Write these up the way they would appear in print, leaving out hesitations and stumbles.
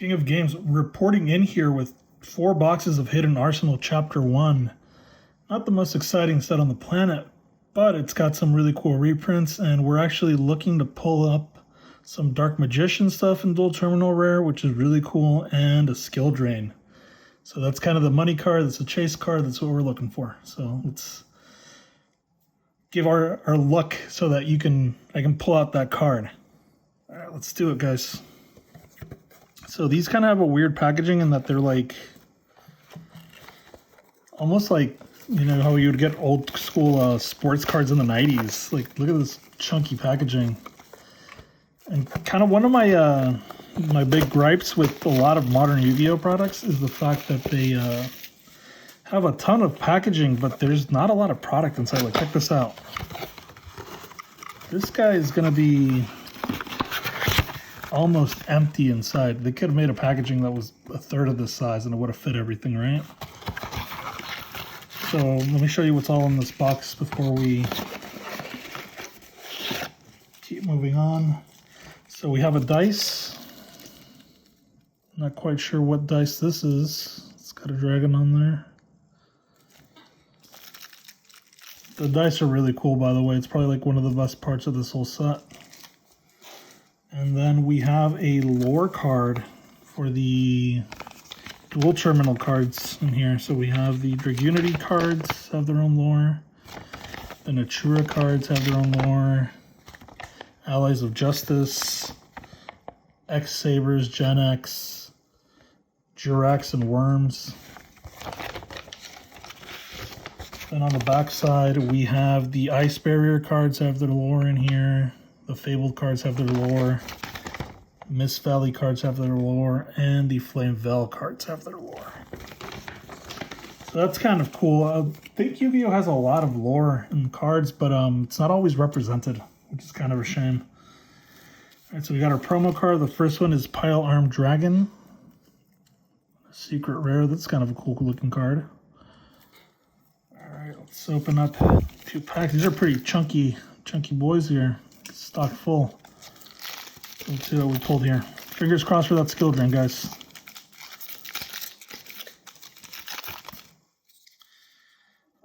King of Games reporting in here with 4 boxes of Hidden Arsenal Chapter 1. Not the most exciting set on the planet, but it's got some really cool reprints, and we're actually looking to pull up some Dark Magician stuff in Dual Terminal Rare, which is really cool, and a Skill Drain. So that's kind of the money card, that's a chase card, that's what we're looking for. So let's give our luck so that I can pull out that card. All right, let's do it, guys. So these kind of have a weird packaging in that they're like, almost like, you know how you would get old school sports cards in the 90s. Like, look at this chunky packaging. And kind of one of my my big gripes with a lot of modern Yu-Gi-Oh products is the fact that they have a ton of packaging, but there's not a lot of product inside. Like, check this out. This guy is going to be almost empty inside. They could have made a packaging that was a third of this size and it would have fit everything, right? So let me show you what's all in this box before we keep moving on. So we have a dice. Not quite sure what dice this is. It's got a dragon on there. The dice are really cool, by the way. It's probably like one of the best parts of this whole set. And then we have a lore card for the dual terminal cards in here. So we have the Dragunity cards have their own lore. The Natura cards have their own lore. Allies of Justice, X-Sabers, Gen X, Jirax, and Worms. Then on the back side, we have the Ice Barrier cards have their lore in here. The Fabled cards have their lore. Mist Valley cards have their lore. And the Flame Veil cards have their lore. So that's kind of cool. I think Yu-Gi-Oh has a lot of lore in the cards, but it's not always represented, which is kind of a shame. All right, so we got our promo card. The first one is Pile Armed Dragon. Secret rare. That's kind of a cool looking card. All right, let's open up 2 packs. These are pretty chunky boys here. Stock full. Let's see what we pulled here. Fingers crossed for that skill drain, guys.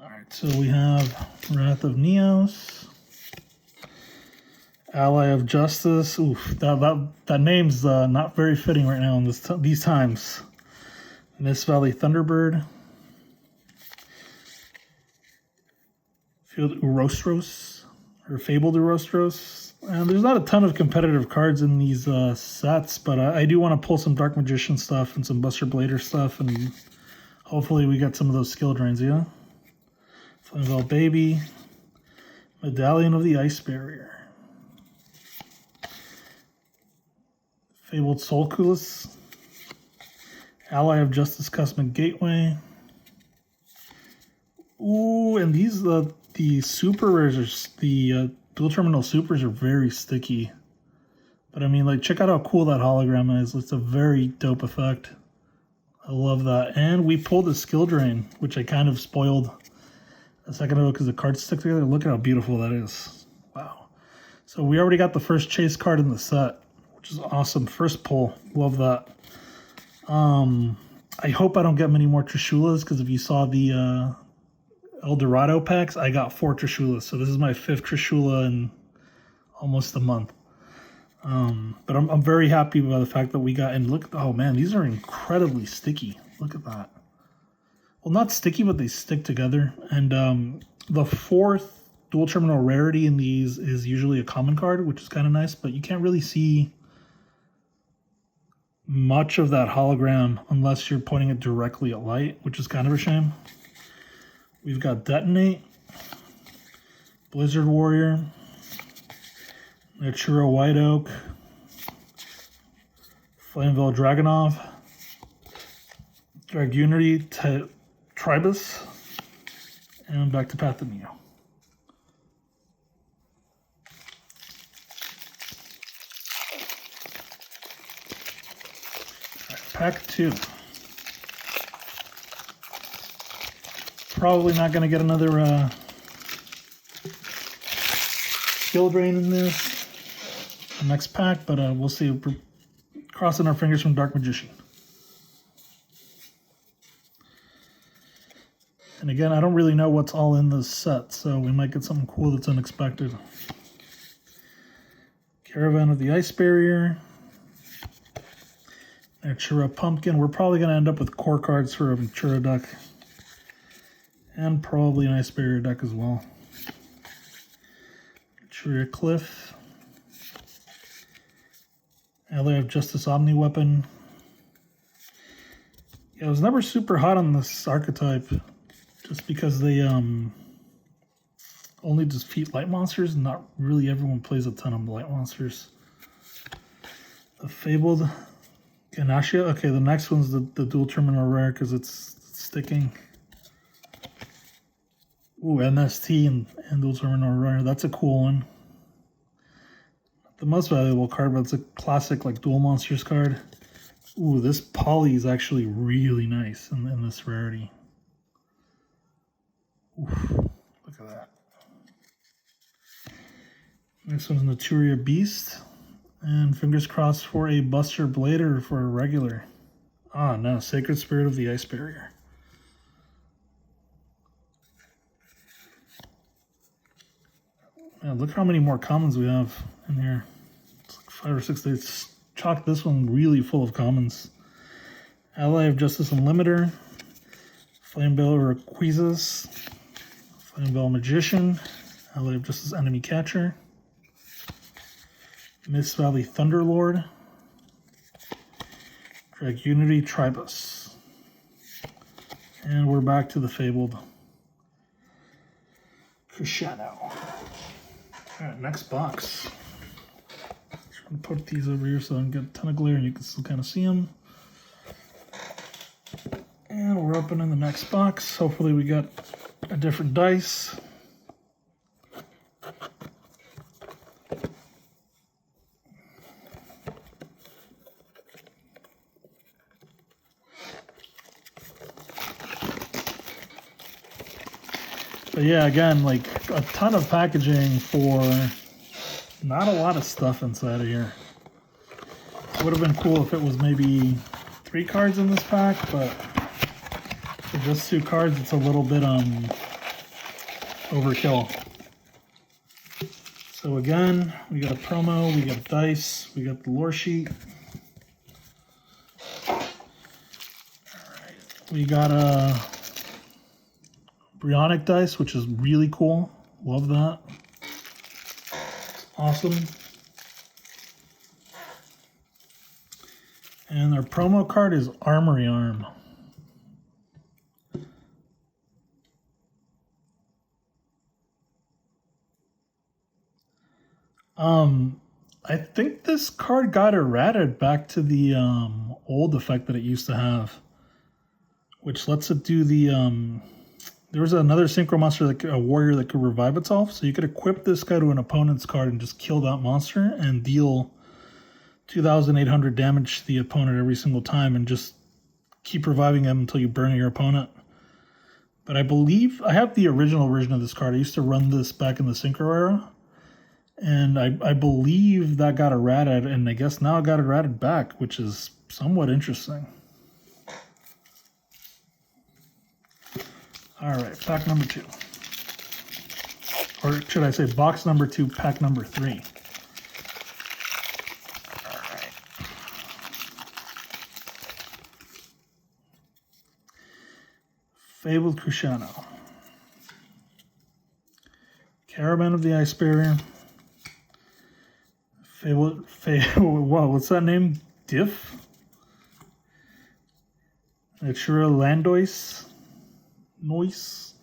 All right, so we have Wrath of Neos, Ally of Justice. Oof, that name's not very fitting right now in these times. Mist Valley Thunderbird, Field Urostros, or Fabled Urostros. And there's not a ton of competitive cards in these sets, but I do want to pull some Dark Magician stuff and some Buster Blader stuff, and hopefully we get some of those skill drains, yeah? Flamevell Baby, Medallion of the Ice Barrier, Fabled Solculus, Ally of Justice Cosmic Gateway. Ooh, and these, the super rares, are the dual terminal supers are very sticky. But I mean, like, check out how cool that hologram is. It's a very dope effect. I love that. And we pulled a skill drain, which I kind of spoiled a second ago because the cards stick together. Look at how beautiful that is. Wow. So we already got the first chase card in the set, which is awesome. First pull. Love that. I hope I don't get many more Trishulas, because if you saw the El Dorado packs, I got 4 Trishulas. So this is my 5th Trishula in almost a month. But I'm very happy by the fact that we got, and look, oh man, these are incredibly sticky. Look at that. Well, not sticky, but they stick together. And the 4th dual terminal rarity in these is usually a common card, which is kind of nice, but you can't really see much of that hologram unless you're pointing it directly at light, which is kind of a shame. We've got Detonate, Blizzard Warrior, Natura White Oak, Flamevell Dragonov, Dragunity Tribus, and back to Path of Neo. Pack 2. Probably not going to get another skill drain in this next pack, but we'll see. We're Crossing our fingers from Dark Magician. And again, I don't really know what's all in this set, so we might get something cool that's unexpected. Caravan of the Ice Barrier. Natura Pumpkin. We're probably going to end up with core cards for a Natura deck. And probably an Ice Barrier deck as well. Natura Cliff. Ally of Justice Omni Weapon. Yeah, I was never super hot on this archetype. Just because they only defeat light monsters. Not really everyone plays a ton of light monsters. The Fabled Ganashia. Okay, the next one's the dual terminal rare because it's sticking. Ooh, MST and dual terminal rare. That's a cool one. The most valuable card, but it's a classic like dual monsters card. Ooh, this poly is actually really nice in this rarity. Oof, look at that. Next one's Naturia Beast. And fingers crossed for a Buster Blade or for a regular. Ah, no, Sacred Spirit of the Ice Barrier. Yeah, look how many more commons we have in here. It's like 5 or 6 days. Chalk this one really full of commons. Ally of Justice Unlimiter. Flamebell Rayquizas. Flamebell Magician. Ally of Justice Enemy Catcher. Mist Valley Thunderlord. Dragunity Tribus. And we're back to the Fabled Crescendo. Alright, next box. I'm going to put these over here so I don't get a ton of glare and you can still kind of see them. And we're opening the next box. Hopefully we got a different dice. But yeah, again, like a ton of packaging for not a lot of stuff inside of here. It would have been cool if it was maybe 3 cards in this pack, but for just 2 cards, it's a little bit overkill. So again, we got a promo, we got dice, we got the lore sheet. All right, we got a Brionic dice, which is really cool. Love that. Awesome. And their promo card is Armory Arm. I think this card got errated back to the old effect that it used to have, which lets it do the there was another synchro monster, like a warrior, that could revive itself. So you could equip this guy to an opponent's card and just kill that monster and deal 2,800 damage to the opponent every single time and just keep reviving him until you burn your opponent. But I believe I have the original version of this card. I used to run this back in the synchro era. And I believe that got errated, and I guess now it got errated back, which is somewhat interesting. All right, pack number 2. Or should I say box number 2, pack number 3. All right. Fabled Crescendo. Caravan of the Ice Barrier. Wow, what's that name? Diff? Natura Landois. Noise.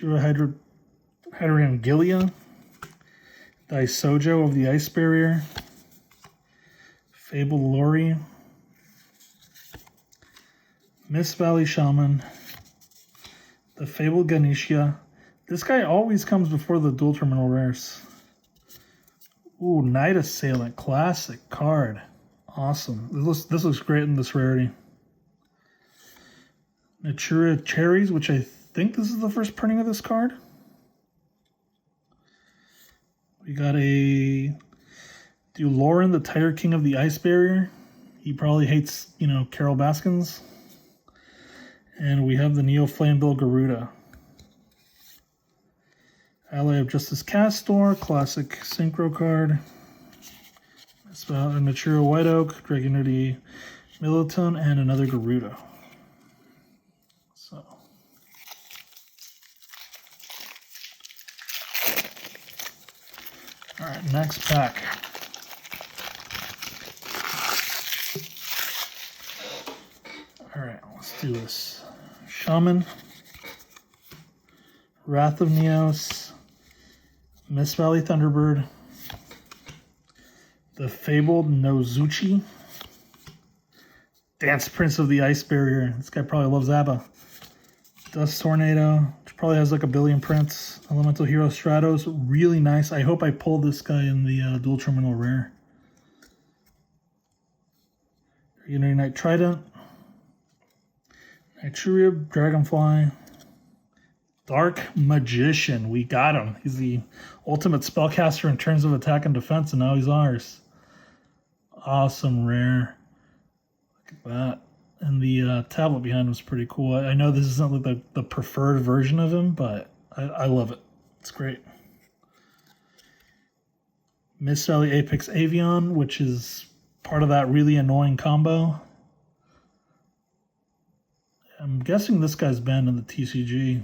Natura Hydrangelia. Daisojo of the Ice Barrier. Fabled Lori. Mist Valley Shaman. The Fabled Ganesha. This guy always comes before the dual terminal rares. Ooh, Night Assailant, classic card. Awesome. This looks great in this rarity. Natura Cherries, which I think this is the first printing of this card. We got a Do Lauren, the Tiger King of the Ice Barrier. He probably hates, you know, Carol Baskins. And we have the Neo Flamebill Garuda. Ally of Justice Castor, classic synchro card. It's about a Naturo White Oak, Dragonity Militone, and another Garuda. So. Alright, next pack. Alright, let's do this. Shaman, Wrath of Neos, Mist Valley Thunderbird, the Fabled Nozuchi, Dance Prince of the Ice Barrier. This guy probably loves ABBA. Dust Tornado, which probably has like a billion prints. Elemental Hero Stratos, really nice. I hope I pull this guy in the dual terminal rare. Unity Knight Trident, Nitrurib, Dragonfly, Dark Magician. We got him. He's the ultimate spellcaster in terms of attack and defense, and now he's ours. Awesome rare. Look at that. And the tablet behind him is pretty cool. I know this isn't like the preferred version of him, but I love it. It's great. Mist Valley Apex Avion, which is part of that really annoying combo. I'm guessing this guy's banned in the TCG.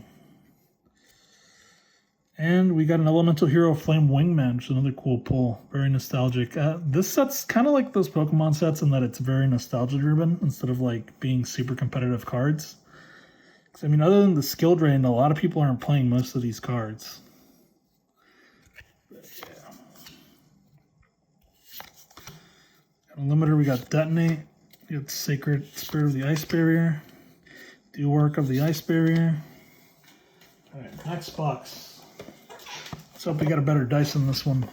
And we got an Elemental Hero Flame Wingman, which is another cool pull. Very nostalgic. This set's kind of like those Pokemon sets in that it's very nostalgia-driven instead of like being super competitive cards. Because I mean, other than the skill drain, a lot of people aren't playing most of these cards. But, yeah. Got a limiter, we got Detonate. We got Sacred Spirit of the Ice Barrier. Do Work of the Ice Barrier. Alright, next box. Let's hope we got a better dice than this one.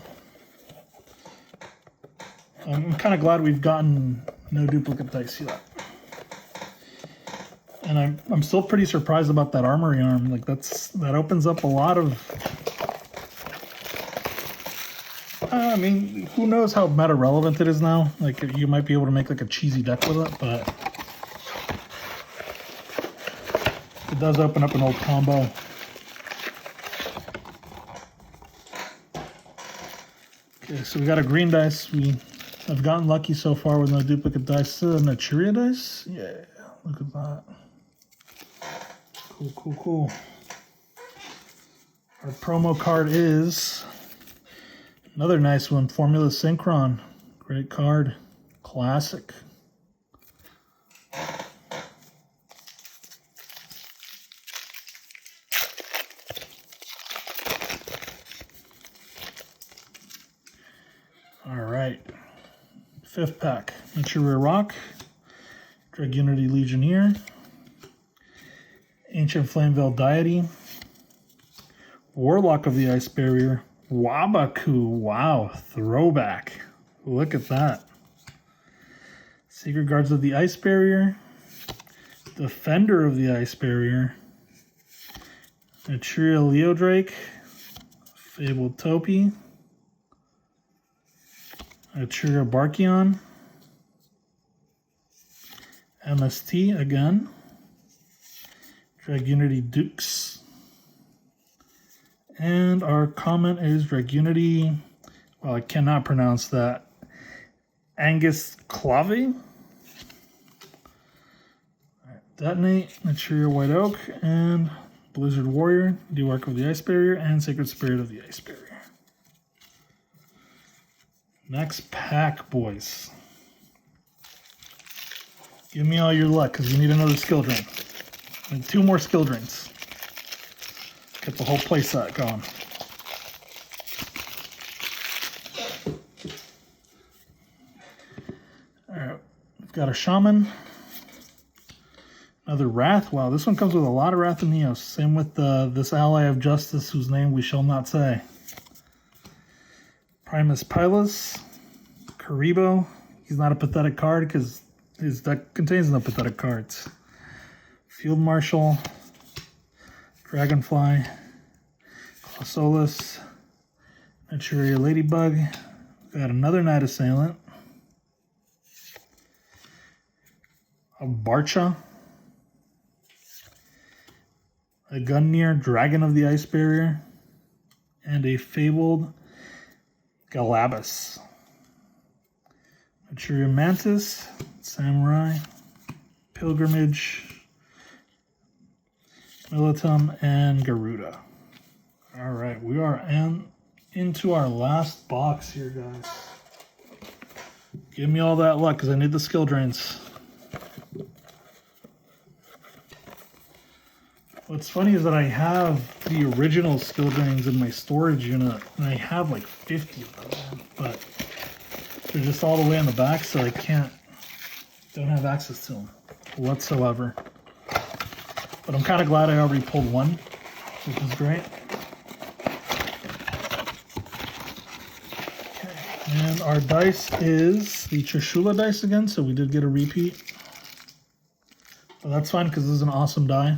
I'm kind of glad we've gotten no duplicate dice yet. And I'm still pretty surprised about that Armory Arm. Like that opens up a lot of... I mean, who knows how meta relevant it is now. Like you might be able to make like a cheesy deck with it, but it does open up an old combo. Okay, so we got a green dice. I've gotten lucky so far with no duplicate dice. Naturia dice? Yeah, look at that. Cool, cool, cool. Our promo card is another nice one, Formula Synchron. Great card. Classic. Alright, fifth pack. Naturia Rock, Dragunity Legionnaire, Ancient Flameveil Deity, Warlock of the Ice Barrier, Wabaku. Wow, throwback. Look at that. Secret Guards of the Ice Barrier, Defender of the Ice Barrier, Naturia Leodrake, Fabled Topi, Naturia Barkion, MST again, Dragunity Dukes, and our comment is Dragunity, well, I cannot pronounce that, Angus Clave. Detonate, Naturia White Oak, and Blizzard Warrior, Do Work of the Ice Barrier, and Sacred Spirit of the Ice Barrier. Next pack, boys. Give me all your luck, because we need another skill drain. I need 2 more skill drains. Get the whole playset going. Alright, we've got a Shaman. Another Wrath. Wow, this one comes with a lot of Wrath and Neos. Same with this Ally of Justice, whose name we shall not say. Primus Pilus, Karibo. He's not a pathetic card because his deck contains no pathetic cards. Field Marshal, Dragonfly, Clausolus, Naturia Ladybug, Got another Knight Assailant. A Barcha. A Gungnir, Dragon of the Ice Barrier. And a Fabled Galabas. Maturia Mantis, Samurai, Pilgrimage, Militum, and Garuda. Alright, we are into our last box here, guys. Give me all that luck, because I need the skill drains. What's funny is that I have the original skill drains in my storage unit, and I have like 50 of them, but they're just all the way in the back, so I don't have access to them whatsoever. But I'm kind of glad I already pulled one, which is great. Okay. And our dice is the Trishula dice again, so we did get a repeat. But that's fine, because this is an awesome die.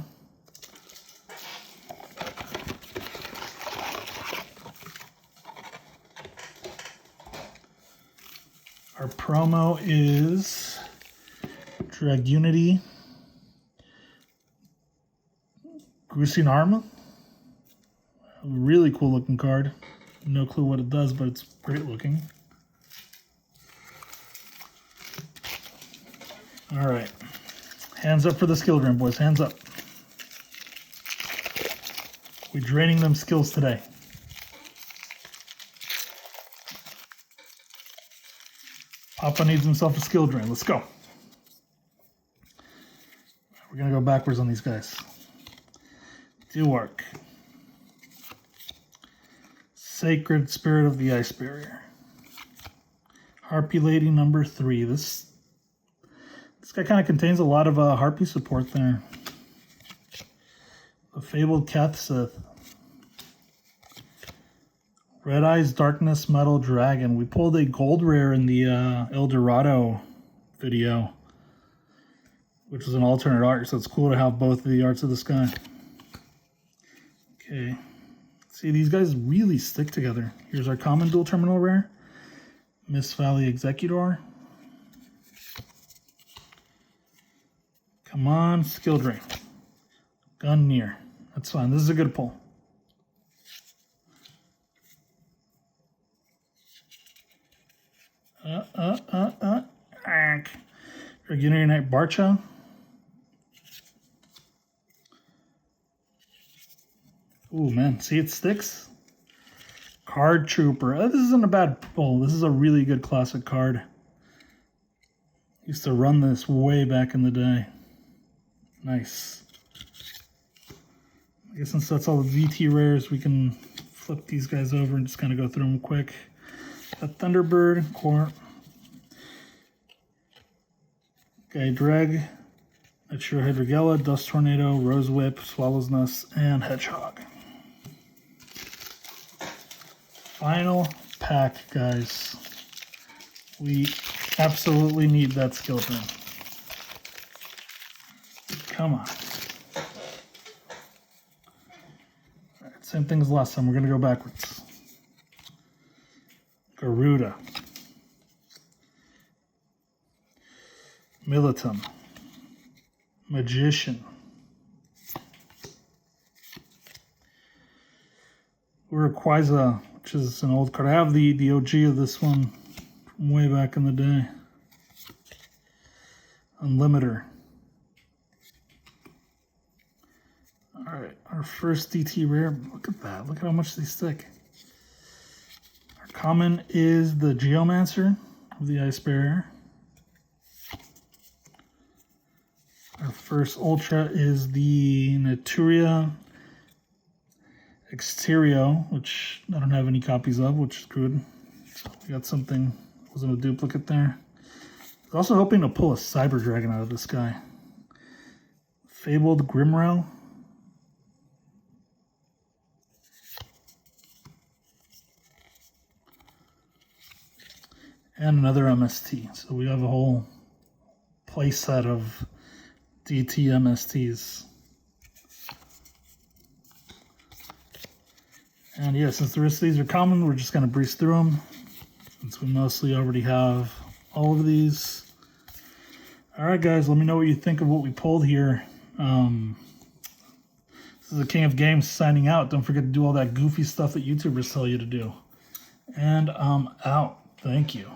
Our promo is Dragunity, Grusin Arma. Really cool looking card. No clue what it does, but it's great looking. All right. Hands up for the skill drain, boys. Hands up. We're draining them skills today. Papa needs himself a skill drain. Let's go. We're going to go backwards on these guys. Duark. Sacred Spirit of the Ice Barrier. Harpy Lady number 3. This guy kind of contains a lot of Harpy support there. The Fabled Kathsith. Red Eyes Darkness Metal Dragon. We pulled a gold rare in the El Dorado video, which was an alternate art, so it's cool to have both of the arts of this guy. Okay. See, these guys really stick together. Here's our common dual terminal rare. Mist Valley Executor. Come on, skill drain. Gungnir. That's fine. This is a good pull. Dragunity Knight Barcha. Ooh, man. See, it sticks. Card Trooper. This isn't a bad pull. This is a really good classic card. Used to run this way back in the day. Nice. I guess since that's all the VT rares, we can flip these guys over and just kind of go through them quick. Got Thunderbird, Core. Okay, Dreg, Nature Hydrogella, Dust Tornado, Rose Whip, Swallow's Nest, and Hedgehog. Final pack, guys. We absolutely need that skill drain. Come on. All right, same thing as last time. We're going to go backwards. Garuda. Militum. Magician. Urquaiza, which is an old card. I have the OG of this one from way back in the day. Unlimiter. Alright, our first DT rare. Look at that. Look at how much they stick. Our common is the Geomancer of the Ice Barrier. Our first Ultra is the Naturia Exterio, which I don't have any copies of, which is good. So we got something, wasn't a duplicate there. I was also hoping to pull a Cyber Dragon out of this guy. Fabled Grimrow. And another MST. So we have a whole play set of DT MSTs. And yeah, since the rest of these are common, we're just going to breeze through them. since we mostly already have all of these. All right, guys, let me know what you think of what we pulled here. This is the King of Games signing out. Don't forget to do all that goofy stuff that YouTubers tell you to do. And I'm out. Thank you.